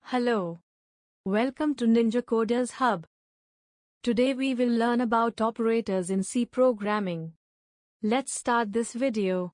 Hello, welcome to Ninja Coders Hub. Today we will learn about operators in C programming. Let's start this video.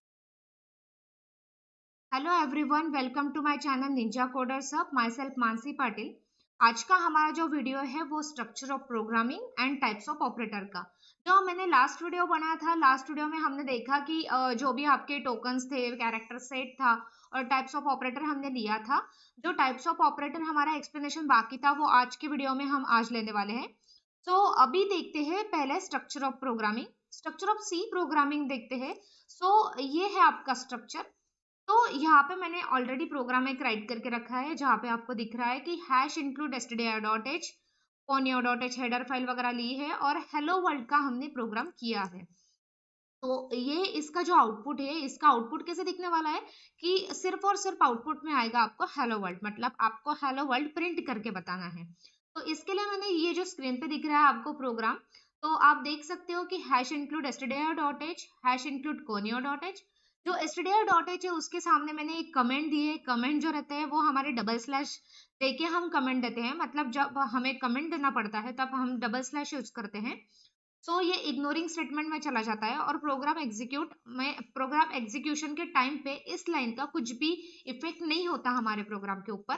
Hello everyone, welcome to my channel Ninja Coders Hub. Myself Mansi Patil. आज का हमारा जो video है वो structure of programming and types of operator का। जो मैंने last video बनाया था, लास्ट वीडियो में हमने देखा कि जो भी आपके टोकन्स थे, कैरेक्टर सेट था और टाइप्स ऑफ ऑपरेटर हमने लिया था। जो टाइप्स ऑफ ऑपरेटर हमारा एक्सप्लेनेशन बाकी था वो आज के वीडियो में हम आज लेने वाले हैं। तो अभी देखते हैं पहले structure of programming, structure of C programming देखते हैं। ये है आपका स्ट्रक्चर। तो यहाँ पे मैंने ऑलरेडी प्रोग्राम एक राइट करके रखा है जहाँ पे आपको दिख रहा है कि hash include stdio.h, conio.h header file वगैरह ली है और हेलो वर्ल्ड का हमने प्रोग्राम किया है। तो ये इसका जो आउटपुट है, इसका आउटपुट कैसे दिखने वाला है कि सिर्फ और सिर्फ आउटपुट में आएगा आपको हेलो वर्ल्ड, मतलब आपको हेलो वर्ल्ड प्रिंट करके बताना है। तो इसके लिए मैंने ये जो स्क्रीन पे दिख रहा है आपको प्रोग्राम, तो आप देख सकते हो कि hash include stdio.h, hash include conio.h। जो stdio.h है उसके सामने मैंने एक कमेंट दी है। कमेंट जो रहता है वो हमारे डबल स्लैश देके हम कमेंट देते हैं, मतलब जब हमें कमेंट देना पड़ता है तब हम डबल स्लैश यूज करते हैं। ये इग्नोरिंग स्टेटमेंट में चला जाता है और प्रोग्राम एग्जीक्यूशन के टाइम पे इस लाइन का कुछ भी इफेक्ट नहीं होता हमारे प्रोग्राम के ऊपर।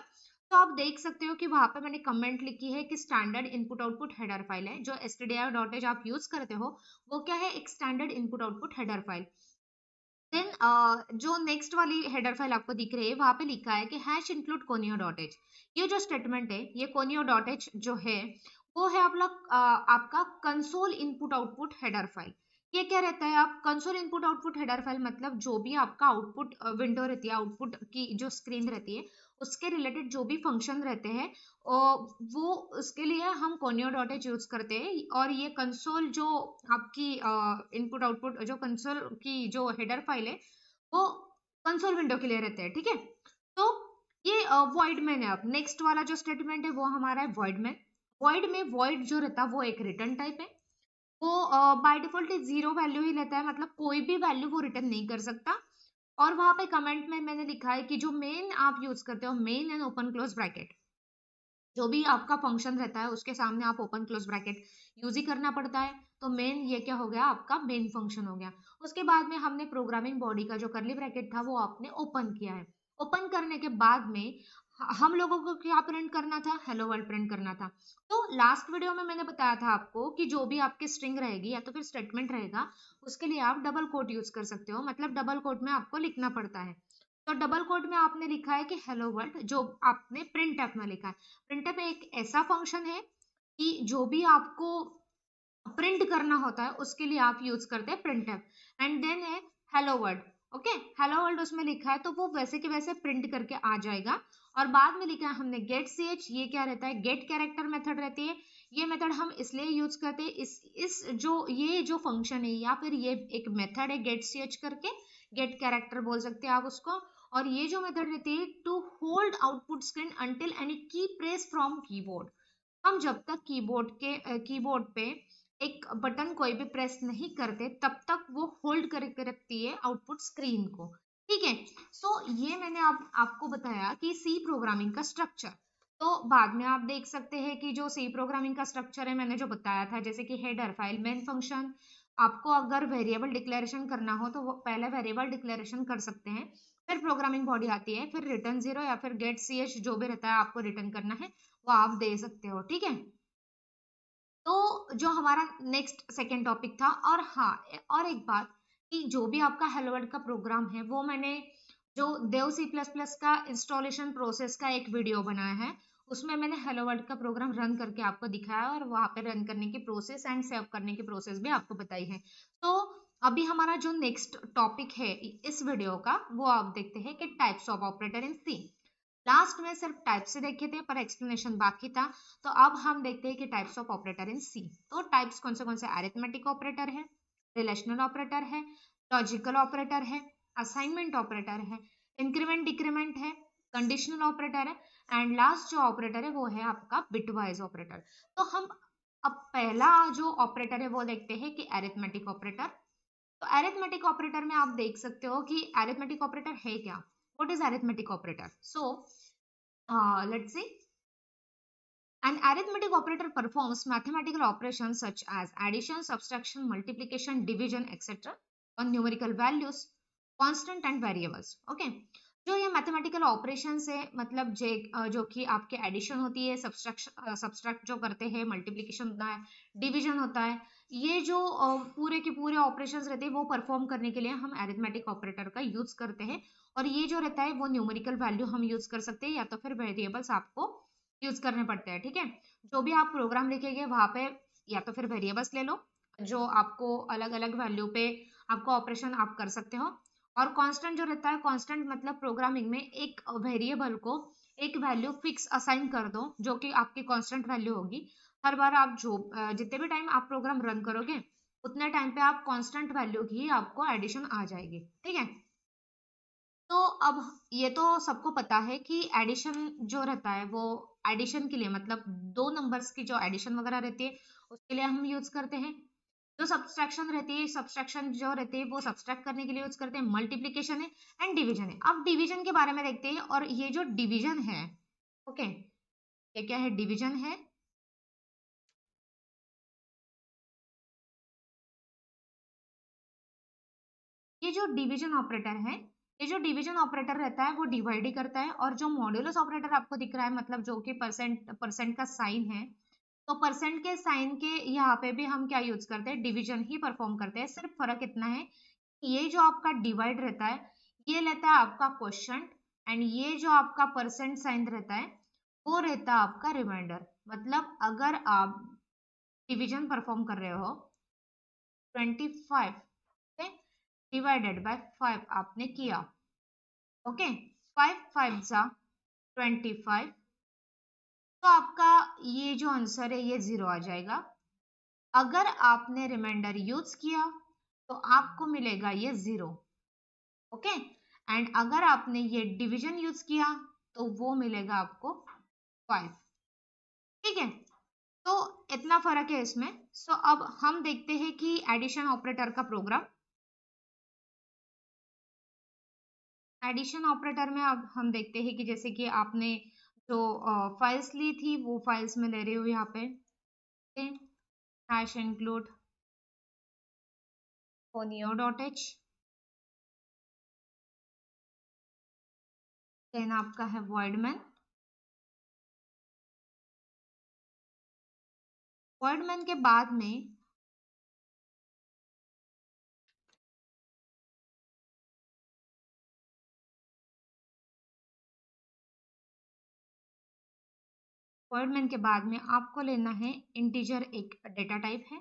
तो आप देख सकते हो कि वहां पे मैंने कमेंट लिखी है कि standard input output header file है। जो stdio.h आप यूज करते हो वो क्या है, एक standard input output header file. Then जो नेक्स्ट वाली हेडर फाइल आपको दिख रही है वहां पे लिखा है कि हैश इंक्लूड conio.h। ये जो स्टेटमेंट है, ये conio.h जो है वो है आपका console input output header file. ये क्या रहता है, आप console input output header file मतलब जो भी आपका आउटपुट विंडो रहती है, आउटपुट की जो स्क्रीन रहती है उसके रिलेटेड जो भी फंक्शन रहते हैं वो उसके लिए हम conio.h यूज करते हैं। और ये कंसोल जो आपकी इनपुट आउटपुट जो कंसोल की जो हेडर फाइल है वो कंसोल विंडो के लिए रहते हैं, ठीक है। तो ये वॉइड मैन है। अब नेक्स्ट वाला जो स्टेटमेंट है वो हमारा है वॉइड मैन। वॉइड में वॉइड जो रहता है वो एक रिटर्न टाइप है। वो बाय डिफॉल्ट जीरो वैल्यू ही लेता है, मतलब कोई भी वैल्यू वो रिटर्न नहीं कर सकता। और वहां पे कमेंट में मैंने लिखा है कि जो मेन आप यूज करते हो, main and open close bracket, जो भी आपका फंक्शन रहता है उसके सामने आप ओपन क्लोज ब्रैकेट यूज ही करना पड़ता है। तो मेन ये क्या हो गया, आपका मेन फंक्शन हो गया। उसके बाद में हमने प्रोग्रामिंग बॉडी का जो करली ब्रैकेट था वो आपने ओपन किया है। ओपन करने के बाद में हम लोगों को क्या प्रिंट करना था, हेलो वर्ल्ड प्रिंट करना था। तो लास्ट वीडियो में मैंने बताया था आपको कि जो भी आपकी स्ट्रिंग रहेगी या तो फिर स्टेटमेंट रहेगा उसके लिए आप डबल कोट यूज कर सकते हो, मतलब डबल कोट में आपको लिखना पड़ता है। तो डबल कोट में आपने लिखा है कि हेलो वर्ल्ड, जो आपने प्रिंट में लिखा है। प्रिंटफ एक ऐसा फंक्शन है कि जो भी आपको प्रिंट करना होता है उसके लिए आप यूज करते हैं प्रिंटफ। एंड देन है hello world. Okay, hello world उसमें लिखा है तो वो वैसे के वैसे प्रिंट करके आ जाएगा। और बाद में लिखा है हमने गेट ch, ये क्या रहता है, गेट कैरेक्टर मेथड रहती है। ये मेथड हम इसलिए यूज करते हैं, इस जो ये जो फंक्शन है या फिर ये एक मेथड है गेट ch करके, गेट कैरेक्टर बोल सकते हैं आप उसको। और ये जो मेथड रहती है to hold output screen until any key press from keyboard. हम जब तक कीबोर्ड पे एक बटन कोई भी प्रेस नहीं करते तब तक वो होल्ड करके रखती है आउटपुट स्क्रीन को, ठीक है। ये मैंने आपको बताया कि सी प्रोग्रामिंग का स्ट्रक्चर। तो बाद में आप देख सकते हैं कि जो सी प्रोग्रामिंग का स्ट्रक्चर है मैंने जो बताया था, जैसे कि हेडर फाइल, मेन फंक्शन। आपको अगर वेरिएबल डिक्लेरेशन करना हो तो वो पहले वेरिएबल डिक्लेरेशन कर सकते हैं, फिर प्रोग्रामिंग बॉडी आती है, फिर रिटर्न जीरो या फिर गेट ch जो भी रहता है आपको रिटर्न करना है वो आप दे सकते हो, ठीक है। तो जो हमारा नेक्स्ट सेकेंड टॉपिक था, और हाँ, और एक बात कि जो भी आपका हेलो वर्ल्ड का प्रोग्राम है वो मैंने जो देव C++ का इंस्टॉलेशन प्रोसेस का एक वीडियो बनाया है, उसमें मैंने हेलो वर्ल्ड का प्रोग्राम रन करके आपको दिखाया और वहां पे रन करने की प्रोसेस एंड सेव करने की प्रोसेस भी आपको बताई है। तो अभी हमारा जो नेक्स्ट टॉपिक है इस वीडियो का वो आप देखते हैं कि types of operator in C. Last में सिर्फ टाइप से देखे थे पर एक्सप्लेनेशन बाकी था। तो अब हम देखते हैं कि टाइप्स ऑफ ऑपरेटर इन सी। तो टाइप्स कौन से अरिथमेटिक ऑपरेटर है, रिलेशनल ऑपरेटर है, लॉजिकल ऑपरेटर है, असाइनमेंट ऑपरेटर है, इंक्रीमेंट डिक्रीमेंट है, कंडीशनल ऑपरेटर है एंड लास्ट जो ऑपरेटर है वो है आपका बिटवाइज ऑपरेटर। तो हम अब पहला जो ऑपरेटर है वो देखते हैं कि अरिथमेटिक ऑपरेटर। तो अरिथमेटिक ऑपरेटर में आप देख सकते हो कि अरिथमेटिक ऑपरेटर है क्या, what is arithmetic operator. So let's see, An arithmetic operator performs mathematical operations such as addition, subtraction, multiplication, division, etc. on numerical values, constant and variables. Okay. जो ये मैथमेटिकल ऑपरेशन है मतलब जो कि आपके addition होती है, सब्सट्रैक्ट जो करते हैं, मल्टीप्लिकेशन होता है, डिवीजन होता है, ये जो पूरे के पूरे ऑपरेशंस रहते हैं वो परफॉर्म करने के लिए हम अरिथमेटिक ऑपरेटर का यूज करते हैं। और ये जो रहता है वो न्यूमेरिकल वैल्यू हम यूज कर सकते हैं या तो फिर वेरिएबल्स आपको यूज करने पड़ते हैं। ठीक है, जो भी आप प्रोग्राम लिखेंगे वहां पे या तो फिर वेरिएबल्स ले लो जो आपको अलग अलग वैल्यू पे आपको ऑपरेशन आप कर सकते हो। और कांस्टेंट जो रहता है, कांस्टेंट मतलब प्रोग्रामिंग में एक वेरिएबल को एक वैल्यू फिक्स असाइन कर दो जो कि आपकी कांस्टेंट वैल्यू होगी। हर बार आप जो जितने भी टाइम आप प्रोग्राम रन करोगे उतने टाइम पे आप कांस्टेंट वैल्यू की आपको एडिशन आ जाएगी। ठीक है, तो अब ये तो सबको पता है कि एडिशन जो रहता है वो एडिशन के लिए मतलब दो नंबर्स की जो एडिशन वगैरह रहती है उसके लिए हम यूज करते हैं। जो सब्सट्रैक्शन रहती है, सब्सट्रैक्शन जो रहती है वो सब्सट्रैक्ट करने के लिए यूज करते हैं। मल्टीप्लिकेशन है एंड डिवीजन है। अब डिवीजन के बारे में देखते हैं। और ये जो डिवीजन है, ओके, ये क्या है? डिवीजन है। ये जो डिवीजन ऑपरेटर है, ये जो डिवीजन ऑपरेटर रहता है वो डिवाइड ही करता है। और जो मॉड्यूलस ऑपरेटर आपको दिख रहा है मतलब जो कि परसेंट परसेंट का साइन है, तो परसेंट के साइन के यहाँ पे भी हम क्या यूज करते हैं? डिवीजन ही परफॉर्म करते हैं। सिर्फ फर्क इतना है, ये जो आपका डिवाइड रहता है ये लेता है आपका क्वेश्चन, एंड ये जो आपका परसेंट साइन रहता है वो रहता है आपका रिमाइंडर। मतलब अगर आप डिवीजन परफॉर्म कर रहे हो 25 डिवाइडेड बाय 5 आपने किया, ओके, 5 5 जा 25, तो आपका ये जो आंसर है ये 0 आ जाएगा। अगर आपने रिमाइंडर यूज किया तो आपको मिलेगा ये 0, ओके। एंड अगर आपने ये डिवीजन यूज किया तो वो मिलेगा आपको 5। ठीक है, तो इतना फर्क है इसमें। सो अब हम देखते हैं कि एडिशन ऑपरेटर का प्रोग्राम। एडिशन ऑपरेटर में अब हम देखते हैं कि जैसे कि आपने जो फाइल्स ली थी वो फाइल्स में ले रही हूँ यहाँ पे, हैश इंक्लूड fonio.h, देन आपका है voidman। voidman के बाद में voidman के बाद में आपको लेना है इंटीजर, एक डेटा टाइप है।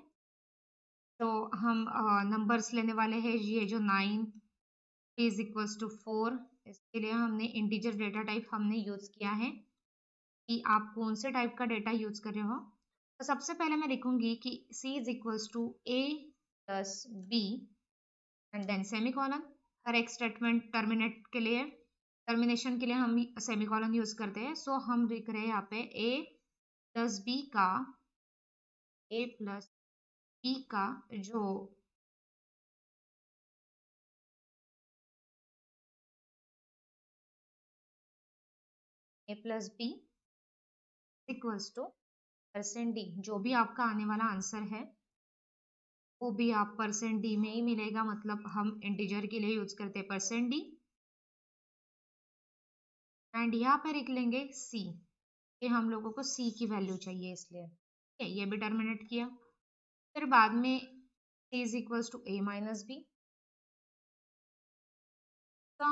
तो हम नंबर्स लेने वाले हैं, ये जो 9 इज इक्वल्स टू 4, इसके लिए हमने इंटीजर डेटा टाइप हमने यूज किया है कि आप कौन से टाइप का डेटा यूज कर रहे हो। तो सबसे पहले मैं लिखूंगी कि c is equals to a plus b and then semicolon. हर एक स्टेटमेंट टर्मिनेट के लिए, टर्मिनेशन के लिए हम सेमीकोलन यूज करते हैं। सो हम लिख रहे हैं यहाँ पे a प्लस b का, a प्लस b का जो a plus b equals two percent D, जो भी आपका आने वाला आंसर है वो भी आप परसेंट डी में ही मिलेगा। मतलब हम इंटीजर के लिए यूज करते हैं परसेंट डी। एंड यहाँ पे लिख लेंगे सी, कि हम लोगों को सी की वैल्यू चाहिए इसलिए। ठीक है, ये भी टर्मिनेट किया। फिर बाद में C is equals to A minus B. तो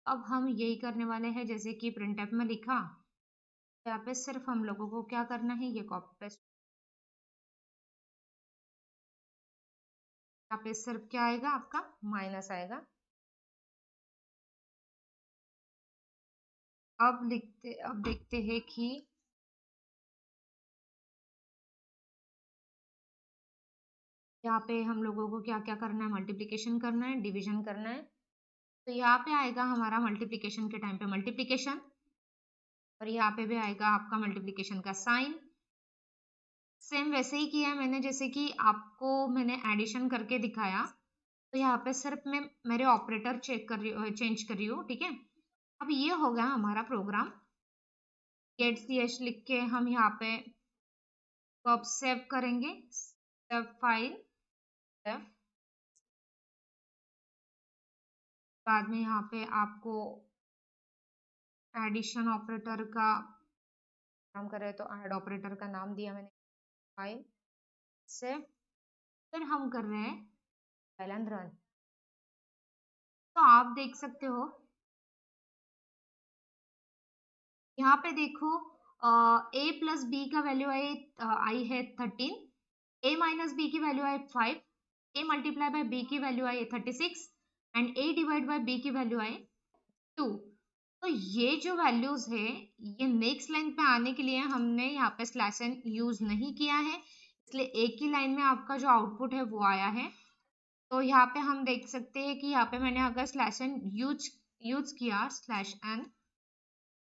अब हम यही करने वाले हैं जैसे कि प्रिंटफ में लिखा। यहाँ पे सिर्फ हम लोगों को क्या करना है, ये कॉपी पेस्ट। यहाँ पे सिर्फ क्या आएगा, आपका माइनस आएगा। अब देखते हैं कि यहाँ पे हम लोगों को क्या क्या करना है। मल्टीप्लिकेशन करना है, डिवीजन करना है। तो यहाँ पे आएगा हमारा मल्टीप्लिकेशन के टाइम पे मल्टीप्लिकेशन, और यहाँ पे भी आएगा आपका मल्टीप्लिकेशन का साइन। सेम वैसे ही किया मैंने जैसे कि आपको मैंने एडिशन करके दिखाया। तो यहाँ पे सिर्फ मैं मेरे ऑपरेटर चेक कर रही हूँ, चेंज कर रही हूँ। ठीक है, अब ये हो गया हमारा प्रोग्राम। गेट ch लिख के हम यहाँ पे अब सेव करेंगे, सेव फाइल, सेव। बाद में यहाँ पे आपको एडिशन ऑपरेटर का काम कर रहे हैं, तो ऐड ऑपरेटर का नाम दिया मैंने, फाइल सेव। फिर हम कर रहे हैं फाइल एंड रन। तो आप देख सकते हो यहाँ पे देखो a प्लस बी का वैल्यू आई है 13, a माइनस बी की value I 5, a multiply by b की value I 36 and a divide by b की वैल्यू आई 2। तो ये जो वैल्यूज है ये नेक्स्ट लाइन पे आने के लिए हमने यहाँ पे स्लैश एन यूज नहीं किया है, इसलिए एक ही लाइन में आपका जो आउटपुट है वो आया है। तो यहाँ पे हम देख सकते हैं कि यहाँ पे मैंने अगर स्लैश एन यूज किया स्लैश एन,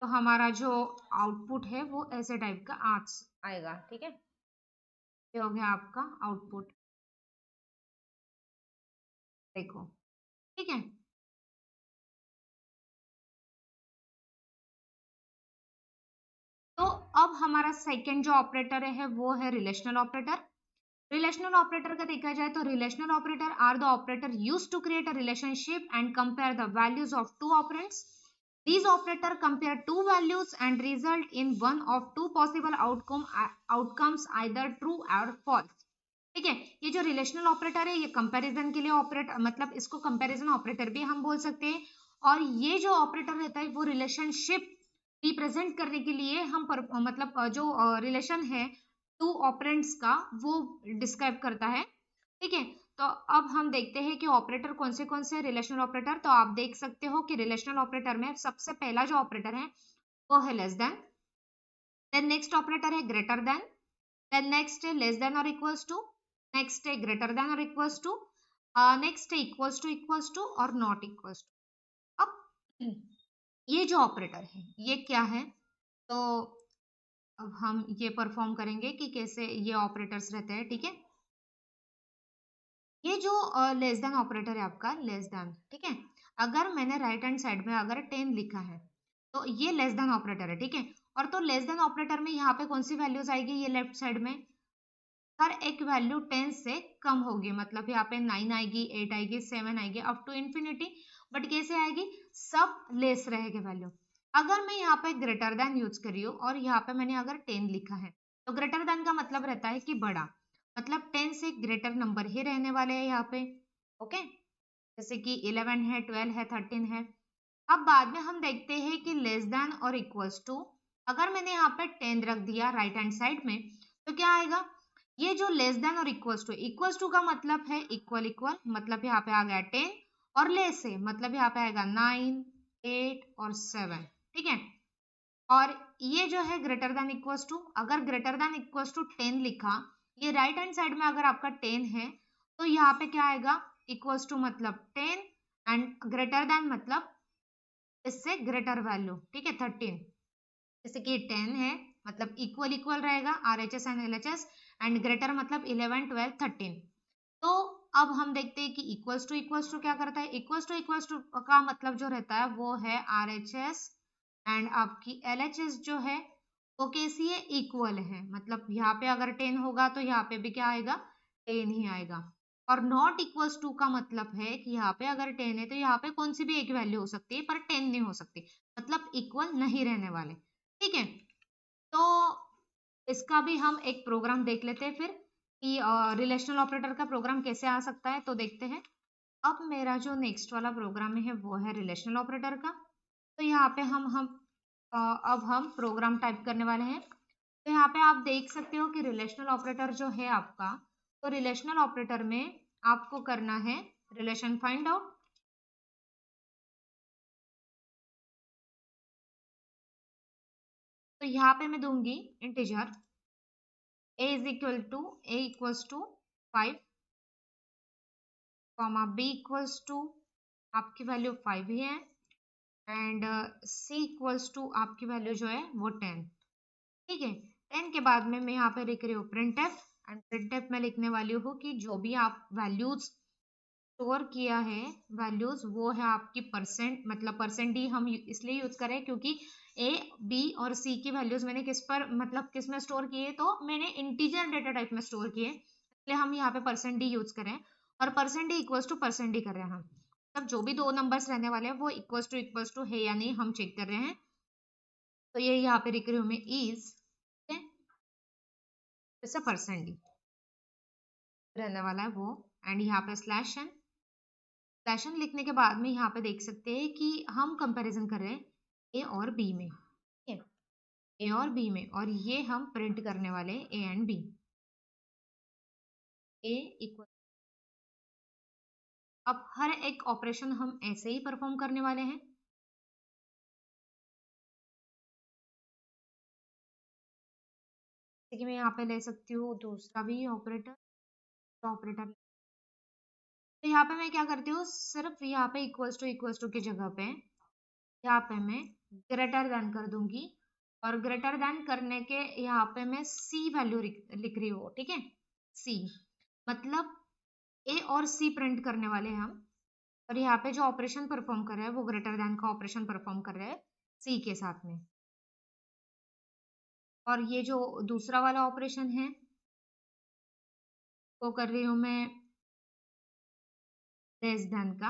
तो हमारा जो आउटपुट है वो ऐसे टाइप का आएगा। ठीक है, ये हो गया आपका आउटपुट, देखो। ठीक है, तो अब हमारा सेकंड जो ऑपरेटर है वो है रिलेशनल ऑपरेटर। रिलेशनल ऑपरेटर का देखा जाए तो relational operator are the operator used to create a relationship and compare the values of two operands. These operator compare two values and result in one of two possible outcomes either true or false। ठीक है, ये जो relational operator है ये comparison के लिए operate, मतलब इसको कंपैरिजन ऑपरेटर भी हम बोल सकते हैं। और ये जो ऑपरेटर रहता है वो रिलेशनशिप रिप्रेजेंट करने के लिए हम मतलब जो रिलेशन है टू ऑपरेंड्स का वो डिस्क्राइब करता है। ठीक है, तो अब हम देखते हैं कि ऑपरेटर कौन से रिलेशनल ऑपरेटर। तो आप देख सकते हो कि रिलेशनल ऑपरेटर में सबसे पहला जो ऑपरेटर है वो है लेस देन नेक्स्ट ऑपरेटर है ग्रेटर देन नेक्स्ट है लेस देन और इक्वल्स टू, नेक्स्ट है ग्रेटर देन और इक्वल्स टू, नेक्स्ट है इक्वल्स टू और नॉट इक्वल्स टू। अब ये जो ऑपरेटर है ये क्या है, तो अब हम ये परफॉर्म करेंगे कि कैसे ये ऑपरेटर्स रहते हैं। ठीक है, ये जो लेस देन ऑपरेटर है आपका लेस देन, ठीक है, अगर मैंने राइट हैंड साइड में अगर 10 लिखा है तो ये लेस देन ऑपरेटर है। ठीक है, और तो लेस देन ऑपरेटर में यहाँ पे कौन सी वैल्यूज आएगी, ये लेफ्ट साइड में हर एक वैल्यू 10 से कम होगी, मतलब यहाँ पे 9 आएगी, 8 आएगी, 7 आएगी, अप टू इन्फिनिटी। बट कैसे आएगी, सब लेस रहेगी वैल्यू। अगर मैं यहाँ पे ग्रेटर देन यूज करी हूँ और यहाँ पे मैंने अगर 10 लिखा है तो ग्रेटर देन का मतलब रहता है कि बड़ा, मतलब 10 से ग्रेटर नंबर ही रहने वाले हैं यहाँ पे। ओके, जैसे कि 11 है, 12 है, 13 है। अब बाद में हम देखते हैं कि लेस देन और इक्वल्स टू, अगर मैंने यहाँ पे 10 रख दिया राइट हैंड साइड में तो क्या आएगा, ये जो लेस देन और इक्वल्स टू का मतलब है इक्वल इक्वल, मतलब यहाँ पे आ गया 10, और लेस है मतलब यहाँ पे आएगा 9, 8 और 7। ठीक है, और ये जो है ग्रेटर देन इक्वल्स टू, अगर ग्रेटर देन इक्वल्स टू 10 लिखा, ये राइट हैंड साइड में अगर आपका 10 है तो यहाँ पे क्या आएगा, इक्वल्स टू मतलब 10 एंड ग्रेटर देन मतलब इससे ग्रेटर वैल्यू। ठीक है, 13, जैसे कि 10 है मतलब इक्वल इक्वल रहेगा RHS and LHS, and greater मतलब 11, 12, 13। तो अब हम देखते हैं कि इक्वल्स टू क्या करता है, इक्वल्स टू का मतलब जो रहता है वो है RHS एंड आपकी LHS जो है वो कैसी है, इक्वल है, मतलब यहाँ पे अगर 10 होगा तो यहाँ पे भी क्या आएगा, 10 ही आएगा। और नॉट इक्वल्स टू का मतलब है कि यहाँ पे अगर 10 है तो यहाँ पे कौन सी भी एक वैल्यू हो सकती है पर 10 नहीं हो सकती, मतलब इक्वल नहीं रहने वाले। ठीक है, तो इसका भी हम एक प्रोग्राम देख लेते हैं फिर कि रिलेशनल ऑपरेटर का प्रोग्राम कैसे आ सकता है, तो देखते हैं। अब मेरा जो नेक्स्ट वाला प्रोग्राम है वो है रिलेशनल ऑपरेटर का। तो यहाँ पे अब हम प्रोग्राम टाइप करने वाले हैं। तो यहाँ पे आप देख सकते हो कि रिलेशनल ऑपरेटर जो है आपका, तो रिलेशनल ऑपरेटर में आपको करना है रिलेशन फाइंड आउट। तो यहाँ पे मैं दूंगी integer a equals to 5, comma b equals to आपकी वैल्यू 5 ही है, एंड c इक्वल्स टू आपकी वैल्यू जो है वो 10। ठीक है, 10 के बाद में मैं यहाँ पे लिख रही हूँ printf, एंड printf में लिखने वाली हूँ कि जो भी आप वैल्यूज स्टोर किया है वैल्यूज वो है आपकी परसेंट, मतलब परसेंट ही हम इसलिए यूज करें क्योंकि ए, बी और सी की वैल्यूज मैंने किस पर मतलब किस में स्टोर किए, तो मैंने इंटीजर डेटा टाइप में स्टोर किए, इसलिए हम यहाँ पे %d यूज करें और %d इक्वल्स टू %d कर रहे हैं हम, मतलब जो भी दो नंबर्स रहने वाले हैं वो इक्वल्स टू है या नहीं हम चेक कर रहे हैं। तो ये यहाँ पे लिख रही हूँ मैं इज जैसे %d रहने वाला है वो, एंड यहाँ पे स्लैश एन लिखने के बाद में यहाँ पे देख सकते हैं कि हम कंपैरिजन कर रहे हैं ए और बी में, ठीक है, ए और बी में, और ये हम प्रिंट करने वाले हैं A and B. A equal, अब हर एक ऑपरेशन हम ऐसे ही परफॉर्म करने वाले हैं। जैसे कि मैं यहाँ पे ले सकती हूँ दूसरा भी ऑपरेटर तो यहाँ पे मैं क्या करती हूँ, सिर्फ यहाँ पे इक्वल्स टू की जगह पे यहाँ पे मैं ग्रेटर देन कर दूंगी, और ग्रेटर देन करने के यहाँ पे मैं सी वैल्यू लिख रही हूँ, ठीक है, सी मतलब ए और सी प्रिंट करने वाले हैं हम, और यहाँ पे जो ऑपरेशन परफॉर्म कर रहे हैं वो ग्रेटर देन का ऑपरेशन परफॉर्म कर रहे हैं सी के साथ में, और ये जो दूसरा वाला ऑपरेशन है वो कर रही हूँ मैं लेस देन का,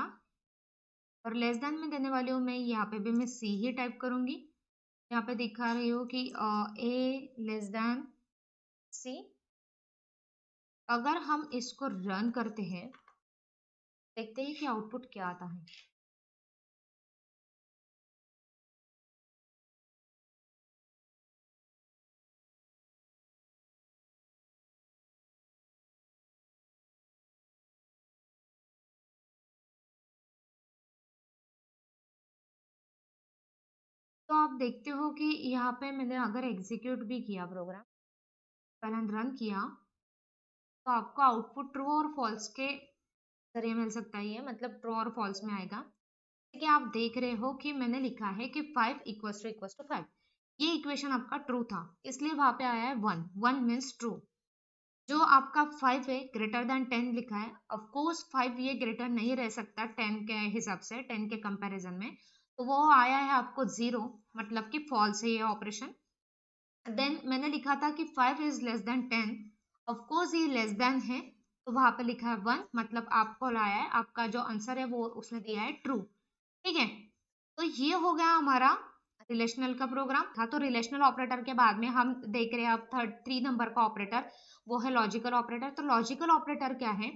और लेस देन में देने वाली हूँ मैं, यहाँ पे भी मैं सी ही टाइप करूंगी। यहाँ पे दिखा रही हूँ कि ए लेस देन सी। अगर हम इसको रन करते हैं देखते हैं कि आउटपुट क्या आता है। तो आप देखते हो कि यहाँ पे मैंने अगर एग्जीक्यूट भी किया प्रोग्राम, पहले रन किया, तो आपको आउटपुट ट्रू और फॉल्स के जरिए मिल सकता है, ये मतलब ट्रू और फॉल्स में आएगा। कि आप देख रहे हो कि मैंने लिखा है कि 5 इक्वल्स टू 5, ये इक्वेशन आपका ट्रू था, इसलिए वहां पे आया है 1, 1 मीन्स ट्रू। जो आपका 5 है ग्रेटर देन 10 लिखा है, ऑफ कोर्स 5 ये ग्रेटर नहीं रह सकता 10 के हिसाब से, 10 के कंपैरिजन में, तो वो आया है आपको 0, मतलब कि फॉल्स है ये ऑपरेशन। देन मैंने लिखा था कि 5 is less than 10, of course ये लेस देन है, तो वहां पे लिखा है 1, मतलब आपको आया है, आपका जो आंसर है वो उसने दिया है ट्रू, ठीक है। तो ये हो गया हमारा रिलेशनल का प्रोग्राम था। तो रिलेशनल ऑपरेटर के बाद में हम देख रहे हैं अब 3 नंबर का ऑपरेटर, वो है लॉजिकल ऑपरेटर। तो लॉजिकल ऑपरेटर क्या है,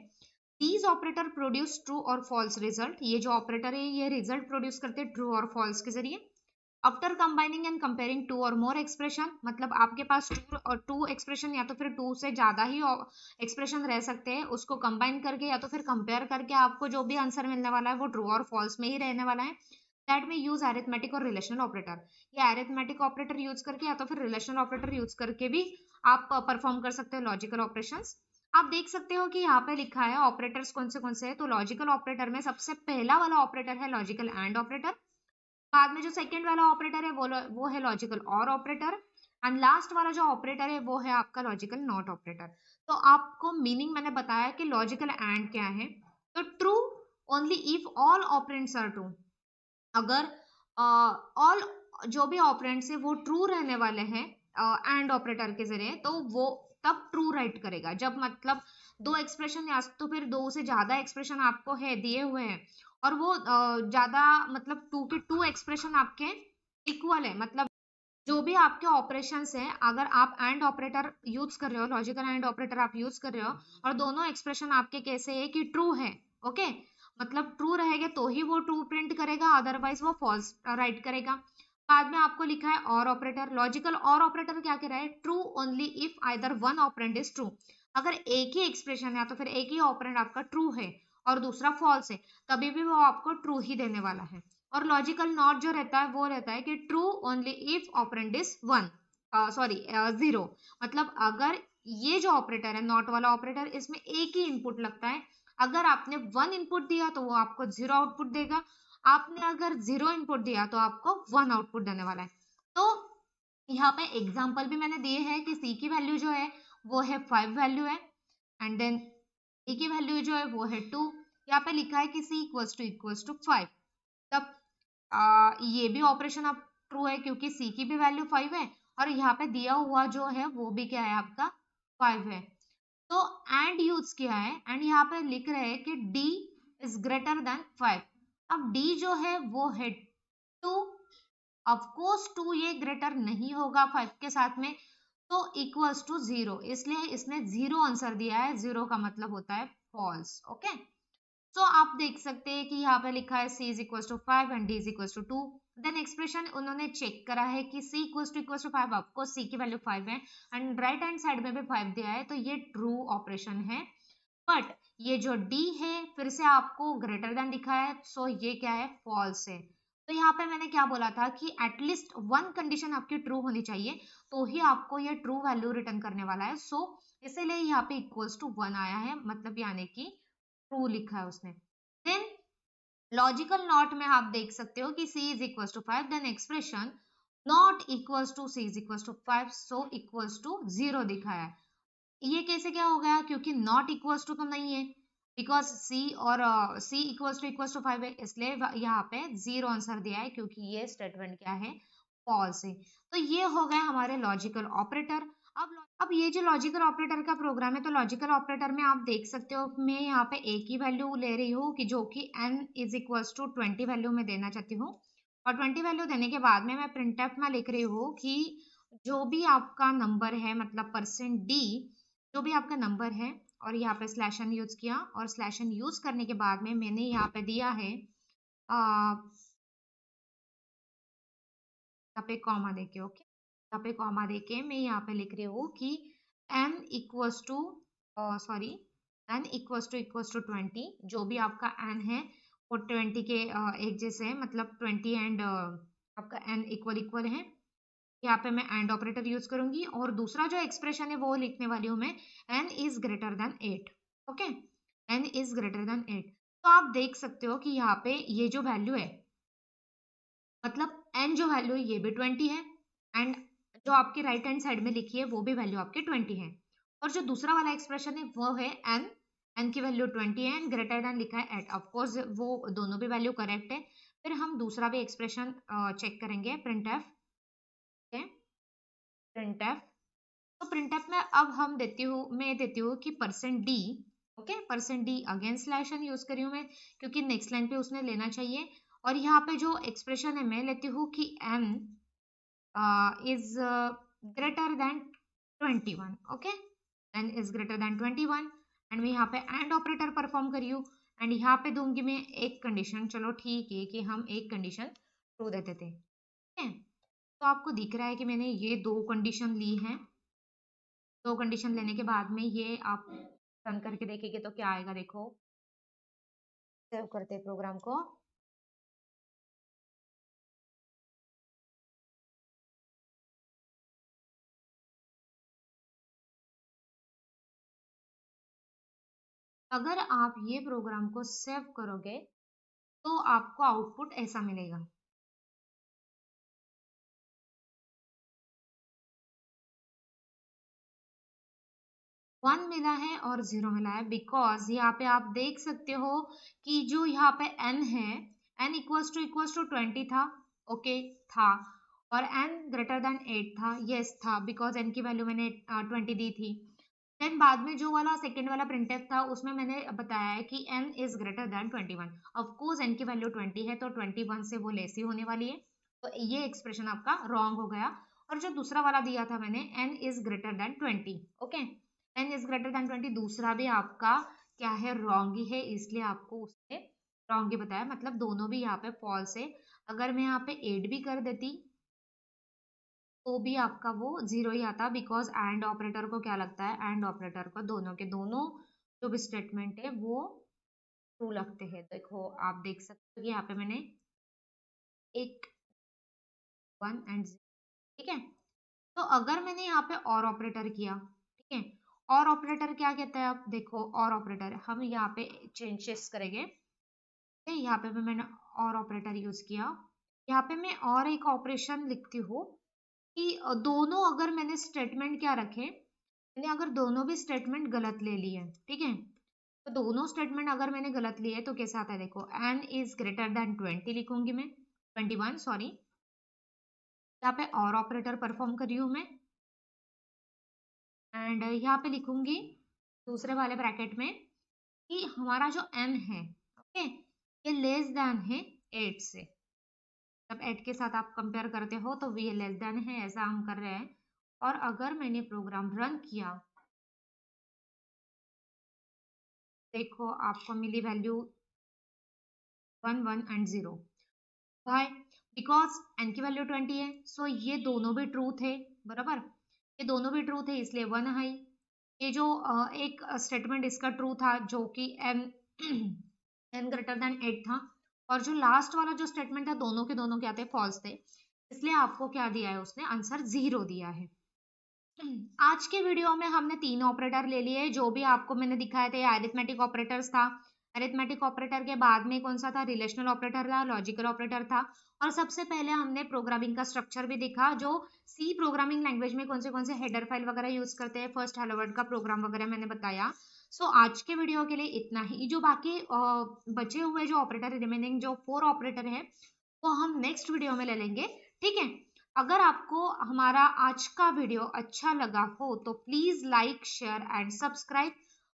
दीज ऑपरेटर प्रोड्यूस ट्रू और फॉल्स रिजल्ट। ये जो ऑपरेटर है ये रिजल्ट प्रोड्यूस करते हैं ट्रू और फॉल्स के जरिए। After combining and comparing two or more expression, मतलब आपके पास टू एक्सप्रेशन या तो फिर टू से ज्यादा ही एक्सप्रेशन रह सकते हैं, उसको कंबाइन करके या तो फिर कंपेयर करके आपको जो भी आंसर मिलने वाला है वो ट्रू और फॉल्स में ही रहने वाला है। दैट में यूज अरिथमेटिक और रिलेशनल ऑपरेटर, ये अरिथमेटिक ऑपरेटर यूज करके या तो फिर रिलेशनल ऑपरेटर यूज करके भी आप परफॉर्म कर सकते हो लॉजिकल ऑपरेशंस। आप देख सकते हो कि यहाँ पे लिखा है ऑपरेटर्स कौन से है, तो लॉजिकल ऑपरेटर में सबसे पहला वाला ऑपरेटर है लॉजिकल एंड ऑपरेटर, बाद में जो सेकंड वाला ऑपरेटर है वो है लॉजिकल और ऑपरेटर, एंड लास्ट वाला जो ऑपरेटर है वो है आपका लॉजिकल नॉट ऑपरेटर। तो आपको मीनिंग मैंने बताया कि लॉजिकल एंड क्या है, तो true only if all operands are true, अगर ऑल जो भी ऑपरेंड्स है वो ट्रू रहने वाले हैं एंड ऑपरेटर के जरिए, तो वो तब ट्रू राइट करेगा। जब मतलब दो एक्सप्रेशन या तो फिर दो से ज्यादा एक्सप्रेशन आपको है दिए हुए हैं और वो ज्यादा मतलब टू के टू एक्सप्रेशन आपके इक्वल है, मतलब जो भी आपके ऑपरेशंस हैं, अगर आप एंड ऑपरेटर यूज कर रहे हो, लॉजिकल एंड ऑपरेटर आप यूज कर रहे हो और दोनों एक्सप्रेशन आपके कैसे है कि ट्रू है, ओके, मतलब ट्रू रहेगा तो ही वो ट्रू प्रिंट करेगा, अदरवाइज वो फॉल्स राइट करेगा। बाद में आपको लिखा है और ऑपरेटर, लॉजिकल और ऑपरेटर क्या कह रहा है, true only if either one operand is true, अगर एक ही एक्सप्रेशन या तो फिर एक ही ऑपरेंड आपका ट्रू है और दूसरा फॉल्स है, तभी भी वो आपको ट्रू ही देने वाला है। और लॉजिकल नॉट जो रहता है वो रहता है कि true only if operand is one, sorry 0, मतलब अगर ये जो ऑपरेटर है नॉट वाला ऑपरेटर, इसमें एक ही इनपुट लगता है, अगर आपने 1 इनपुट दिया तो वो आपको 0 आउटपुट देगा, आपने अगर 0 इनपुट दिया तो आपको 1 आउटपुट देने वाला है। तो यहाँ पे एग्जाम्पल भी मैंने दिए हैं कि सी की वैल्यू जो है वो है 5 वैल्यू है, एंड देन ए की वैल्यू जो है वो है 2, यहाँ पे लिखा है कि सी इक्वल्स टू 5, तब ये भी ऑपरेशन आप ट्रू है क्योंकि सी की भी वैल्यू 5 है और यहाँ पे दिया हुआ जो है वो भी क्या है आपका 5 है। तो एंड यूज किया है एंड यहाँ पे लिख रहे हैं कि डी इज ग्रेटर देन 5। अब डी जो है वो है 2, ऑफ कोर्स 2 ये ग्रेटर नहीं होगा 5 के साथ में, तो इक्वल्स टू 0, इसलिए इसने 0 आंसर दिया है। 0 का मतलब होता है फॉल्स। ओके, तो आप देख सकते हैं कि यहाँ पे लिखा है c is equal to 5 and d is equal to 2। Then expression उन्होंने चेक करा है कि c इक्वल टू 5, आपको c की वैल्यू 5 है एंड राइट हैंड साइड में भी 5 दिया है, तो ये ट्रू ऑपरेशन है। बट ये जो d है फिर से आपको ग्रेटर देन दिखा है, सो ये क्या है फॉल्स है। तो यहाँ पे मैंने क्या बोला था कि एटलीस्ट वन कंडीशन आपकी ट्रू होनी चाहिए तो ही आपको ये ट्रू वैल्यू रिटर्न करने वाला है। सो इसीलिए यहाँ पे इक्वल्स टू 1 आया है, मतलब यानी कि ट्रू लिखा है उसने। देन लॉजिकल नॉट में आप देख सकते हो कि c is equal to 5, then expression not equals to c is equal to 5, so equals to 0 दिखाया है। ये कैसे क्या हो गया, क्योंकि नॉट इक्वल्स टू तो नहीं है, बिकॉज c और c इक्वल्स टू 5 है, इसलिए यहाँ पे 0 आंसर दिया है क्योंकि ये स्टेटमेंट क्या है फॉल्स है। तो ये हो गए हमारे लॉजिकल ऑपरेटर। अब ये जो लॉजिकल ऑपरेटर का प्रोग्राम है, तो लॉजिकल ऑपरेटर में आप देख सकते हो मैं यहाँ पे a की वैल्यू ले रही हूँ कि जो कि n is equals to 20 value में देना चाहती हूँ, और 20 वैल्यू देने के बाद में मैं प्रिंटफ में लिख रही हूँ कि जो भी आपका नंबर है, मतलब %d जो भी आपका नंबर है, और यहाँ पे स्लैश n यूज किया, और स्लैश n यूज करने के बाद में मैंने यहाँ पे दिया है यहाँ पे कॉमा देके। ओके, यहाँ पे कॉमा देके मैं यहाँ पे लिख रही हूँ कि n equals to sorry n equals to 20, जो भी आपका n है वो 20 के एक जैसे है, मतलब 20 एंड आपका n इक्वल है। यहाँ पे मैं एंड ऑपरेटर यूज करूंगी, और दूसरा जो एक्सप्रेशन है वो लिखने वाली हूँ मैं n is greater than 8। Okay, n is greater than 8। तो आप देख सकते हो कि यहाँ पे ये जो वैल्यू है, मतलब n जो वैल्यू है ये भी 20 है, एंड जो आपके राइट हैंड साइड में लिखी है वो भी वैल्यू आपकी 20 है, और जो दूसरा वाला एक्सप्रेशन है वो है n की वैल्यू 20 है एंड ग्रेटर देन लिखा है 8। ऑफ कोर्स वो दोनों भी वैल्यू करेक्ट है। फिर हम दूसरा भी एक्सप्रेशन चेक करेंगे, प्रिंटफ। प्रिंटफ, तो प्रिंटफ में अब मैं देती हूँ कि %d। Okay, %d again slash n use करी हूँ मैं क्योंकि नेक्स्ट लाइन पे उसने लेना चाहिए, और यहाँ पे जो एक्सप्रेशन है मैं लेती हूँ कि n is greater than 21। Okay, n is greater than 21, and मैं यहाँ पे एंड ऑपरेटर परफॉर्म करी हूँ, एंड यहाँ पे दूंगी मैं एक कंडीशन। चलो ठीक है कि हम एक कंडीशन ट्रू देते थे। ठीक है, तो आपको दिख रहा है कि मैंने ये दो कंडीशन ली हैं। दो कंडीशन लेने के बाद में ये आप रन करके देखेंगे तो क्या आएगा, देखो। सेव करते प्रोग्राम को। अगर आप ये प्रोग्राम को सेव करोगे तो आपको आउटपुट ऐसा मिलेगा। 1 मिला है और 0 मिला है, बिकॉज यहाँ पे आप देख सकते हो कि जो यहाँ पे n है, n इक्वल्स टू 20 था। ओके, था, और n ग्रेटर देन 8 था। यस था, बिकॉज n की वैल्यू मैंने 20 दी थी। देन बाद में जो वाला सेकंड वाला प्रिंटफ था उसमें मैंने बताया है कि n is greater than 21। Of course n की वैल्यू 20 है तो 21 से वो लेस ही होने वाली है, तो ये एक्सप्रेशन आपका रॉन्ग हो गया। और जो दूसरा वाला दिया था मैंने n is greater than 20। Okay, n is greater than 20 दूसरा भी आपका क्या है, रॉन्ग ही है, इसलिए आपको उसने रॉन्ग ही बताया, मतलब दोनों भी यहाँ पे फॉल्स है। अगर मैं यहाँ पे 8 भी कर देती तो भी आपका वो 0 ही आता, बिकॉज एंड ऑपरेटर को क्या लगता है, एंड ऑपरेटर को दोनों के दोनों जो भी स्टेटमेंट है वो ट्रू लगते हैं। देखो आप देख सकते हो कि यहाँ पे मैंने एक 1 एंड 0। ठीक है, तो अगर मैंने यहाँ पे और ऑपरेटर किया, ठीक है, और ऑपरेटर क्या कहता है, आप देखो और ऑपरेटर हम यहाँ पे चेंजेस करेंगे। यहाँ पे भी मैंने और ऑपरेटर यूज किया, यहाँ पे मैं और एक ऑपरेशन लिखती हूँ कि दोनों अगर मैंने स्टेटमेंट क्या रखे, मैंने अगर दोनों भी स्टेटमेंट गलत ले लिए, ठीक है, तो दोनों स्टेटमेंट अगर मैंने गलत लिए तो कैसा आता है, देखो n इज ग्रेटर देन 20 लिखूंगी मैं, 21 सॉरी, यहाँ पे और ऑपरेटर परफॉर्म कर रही हूँ मैं, एंड यहाँ पे लिखूंगी दूसरे वाले ब्रैकेट में कि हमारा जो n है, ओके, ये लेस देन है 8 से। जब 8 के साथ आप कंपेयर करते हो तो ये लेस देन है, ऐसा हम कर रहे हैं। और अगर मैंने प्रोग्राम रन किया, देखो आपको मिली value 1 1 and 0। Why? Because n की वैल्यू 20 है, सो ये दोनों भी ट्रू थे, बराबर, ये दोनों भी ट्रू थे इसलिए 1 आई। ये जो एक स्टेटमेंट इसका ट्रू था जो कि n n ग्रेटर देन 8 था, और जो लास्ट वाला जो स्टेटमेंट था दोनों के दोनों क्या थे, फॉल्स थे, इसलिए आपको क्या दिया है उसने, आंसर 0 दिया है। आज के वीडियो में हमने 3 ऑपरेटर ले लिए, जो भी आपको मैंने दिखाए थे अरिथमेटिक ऑपरेटर्स था। अरिथमेटिक ऑपरेटर के बाद में कौन सा था, रिलेशनल ऑपरेटर था, लॉजिकल ऑपरेटर था, और सबसे पहले हमने प्रोग्रामिंग का स्ट्रक्चर भी देखा, जो सी प्रोग्रामिंग लैंग्वेज में कौन से हेडर फाइल वगैरह यूज करते हैं, फर्स्ट हेलो वर्ल्ड का प्रोग्राम वगैरह मैंने बताया। सो आज के वीडियो के लिए इतना ही। जो बाकी बचे हुए जो ऑपरेटर, रिमेनिंग जो 4 ऑपरेटर है, वो हम नेक्स्ट वीडियो में ले लेंगे, ठीक है। अगर आपको हमारा आज का वीडियो अच्छा लगा हो तो please like, share and subscribe.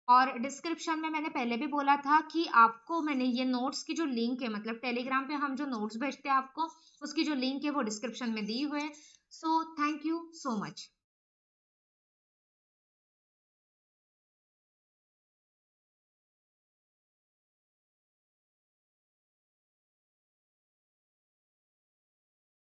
और डिस्क्रिप्शन में मैंने पहले भी बोला था कि आपको मैंने ये नोट्स की जो लिंक है, मतलब टेलीग्राम पे हम जो नोट्स भेजते हैं आपको, उसकी जो लिंक है वो डिस्क्रिप्शन में दी हुई है। So thank you so much.